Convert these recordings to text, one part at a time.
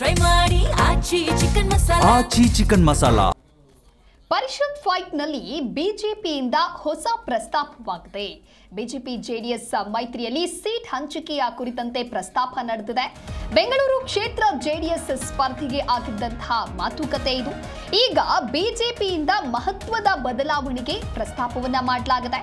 Try ಮಾಡಿ ಆಚಿ chicken masala. ಪರಿಷತ್ ಫೈಟ್ನಲ್ಲಿ ಬಿಜೆಪಿಯಿಂದ ಹೊಸ ಪ್ರಸ್ತಾಪವಾಗಿದೆ. ಬಿಜೆಪಿ ಜೆಡಿಎಸ್ ಮೈತ್ರಿಯಲ್ಲಿ ಸೀಟ್ ಹಂಚಿಕೆಯ ಕುರಿತಂತೆ ಪ್ರಸ್ತಾಪ ನಡೆದಿದೆ. ಬೆಂಗಳೂರು ಕ್ಷೇತ್ರ ಜೆಡಿಎಸ್ ಸ್ಪರ್ಧೆಗೆ ಆಗಿದ್ದಂತಹ ಮಾತುಕತೆ ಇದು. ಈಗ ಬಿಜೆಪಿಯಿಂದ ಮಹತ್ವದ ಬದಲಾವಣೆಗೆ ಪ್ರಸ್ತಾಪವನ್ನ ಮಾಡಲಾಗಿದೆ.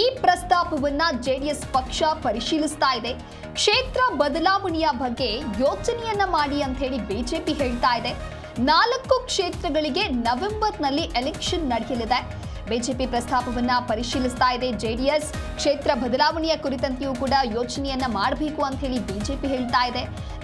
ಈ ಪ್ರಸ್ತಾಪವನ್ನ ಜೆಡಿಎಸ್ ಪಕ್ಷ ಪರಿಶೀಲಿಸ್ತಾ ಇದೆ. ಕ್ಷೇತ್ರ ಬದಲಾವಣೆಯ ಬಗ್ಗೆ ಯೋಚನೆಯನ್ನ ಮಾಡಿ ಅಂತ ಹೇಳಿ ಬಿಜೆಪಿ ಹೇಳ್ತಾ ಇದೆ. 4 ಕ್ಷೇತ್ರಗಳಿಗೆ ನವೆಂಬರ್ನಲ್ಲಿ ಎಲೆಕ್ಷನ್ ನಡೆಯಲಿದೆ. ಬಿಜೆಪಿ ಪ್ರಸ್ತಾಪವನ್ನ ಪರಿಶೀಲಿಸ್ತಾ ಇದೆ. ಜೆಡಿಎಸ್ ಕ್ಷೇತ್ರ ಬದಲಾವಣೆಯ ಕುರಿತಂತೆಯೂ ಕೂಡ ಯೋಚನೆಯನ್ನ ಮಾಡಬೇಕು ಅಂತ ಹೇಳಿ ಬಿಜೆಪಿ ಹೇಳ್ತಾ ಇದೆ.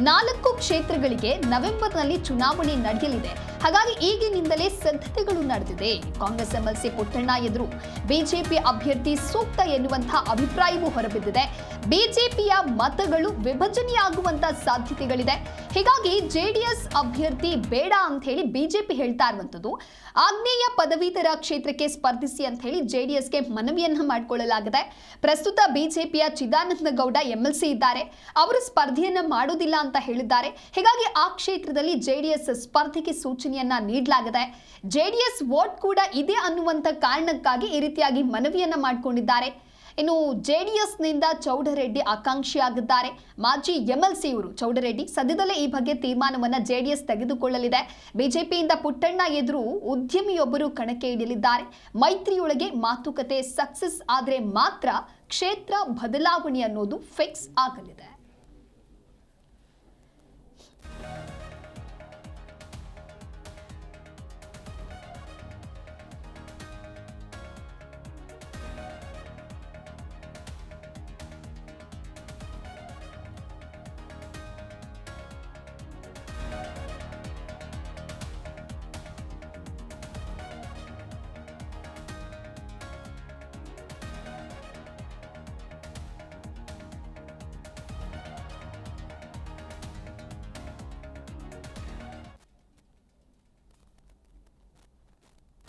4 ಕ್ಷೇತ್ರಗಳಿಗೆ ನವೆಂಬರ್ನಲ್ಲಿ ಚುನಾವಣೆ ನಡೆಯಲಿದೆ. ಹಾಗಾಗಿ ಈಗಿನಿಂದಲೇ ಸಿದ್ಧತೆಗಳು ನಡೆದಿದೆ. ಕಾಂಗ್ರೆಸ್ ಎಂಎಲ್ಸಿ ಪುಟ್ಟಣ್ಣ ಎದುರು ಬಿಜೆಪಿ ಅಭ್ಯರ್ಥಿ ಸೂಕ್ತ ಎನ್ನುವಂತಹ ಅಭಿಪ್ರಾಯವೂ ಹೊರಬಿದ್ದಿದೆ. ಬಿಜೆಪಿಯ ಮತಗಳು ವಿಭಜನೆಯಾಗುವಂತ ಸಾಧ್ಯತೆಗಳಿದೆ. ಹೀಗಾಗಿ ಜೆಡಿಎಸ್ ಅಭ್ಯರ್ಥಿ ಬೇಡ ಅಂತ ಹೇಳಿ ಬಿಜೆಪಿ ಹೇಳ್ತಾ ಇರುವಂತದ್ದು. ಆಗ್ನೇಯ ಪದವೀಧರ ಕ್ಷೇತ್ರಕ್ಕೆ ಸ್ಪರ್ಧಿಸಿ ಅಂತ ಹೇಳಿ ಜೆಡಿಎಸ್ಗೆ ಮನವಿಯನ್ನ ಮಾಡಿಕೊಳ್ಳಲಾಗಿದೆ. ಪ್ರಸ್ತುತ ಬಿಜೆಪಿಯ ಚಿದಾನಂದ ಗೌಡ ಎಂಎಲ್ಸಿ ಇದ್ದಾರೆ. ಅವರು ಸ್ಪರ್ಧೆಯನ್ನ ಮಾಡೋದಿಲ್ಲ ಅಂತ ಹೇಳಿದ್ದಾರೆ. ಹೀಗಾಗಿ ಆ ಕ್ಷೇತ್ರದಲ್ಲಿ ಜೆಡಿಎಸ್ ಸ್ಪರ್ಧೆಗೆ ಸೂಚನೆಯನ್ನ ನೀಡಲಾಗಿದೆ. ಜೆಡಿಎಸ್ ವೋಟ್ ಕೂಡ ಇದೆ ಅನ್ನುವಂತ ಕಾರಣಕ್ಕಾಗಿ ಈ ರೀತಿಯಾಗಿ ಮನವಿಯನ್ನ ಮಾಡಿಕೊಂಡಿದ್ದಾರೆ. ಇನ್ನು ಜೆಡಿಎಸ್ನಿಂದ ಚೌಡರೆಡ್ಡಿ ಆಕಾಂಕ್ಷಿಯಾಗಿದ್ದಾರೆ. ಮಾಜಿ ಎಂಎಲ್ಸಿ ಇವರು ಚೌಡರೆಡ್ಡಿ. ಸದ್ಯದಲ್ಲೇ ಈ ಬಗ್ಗೆ ತೀರ್ಮಾನವನ್ನ ಜೆಡಿಎಸ್ ತೆಗೆದುಕೊಳ್ಳಲಿದೆ. ಬಿಜೆಪಿಯಿಂದ ಪುಟ್ಟಣ್ಣ ಎದುರು ಉದ್ಯಮಿಯೊಬ್ಬರು ಕಣಕ್ಕೆ ಇಳಿಯಲಿದ್ದಾರೆ. ಮೈತ್ರಿಯೊಳಗೆ ಮಾತುಕತೆ ಸಕ್ಸಸ್ ಆದರೆ ಮಾತ್ರ ಕ್ಷೇತ್ರ ಬದಲಾವಣೆ ಅನ್ನೋದು ಫಿಕ್ಸ್ ಆಗಲಿದೆ.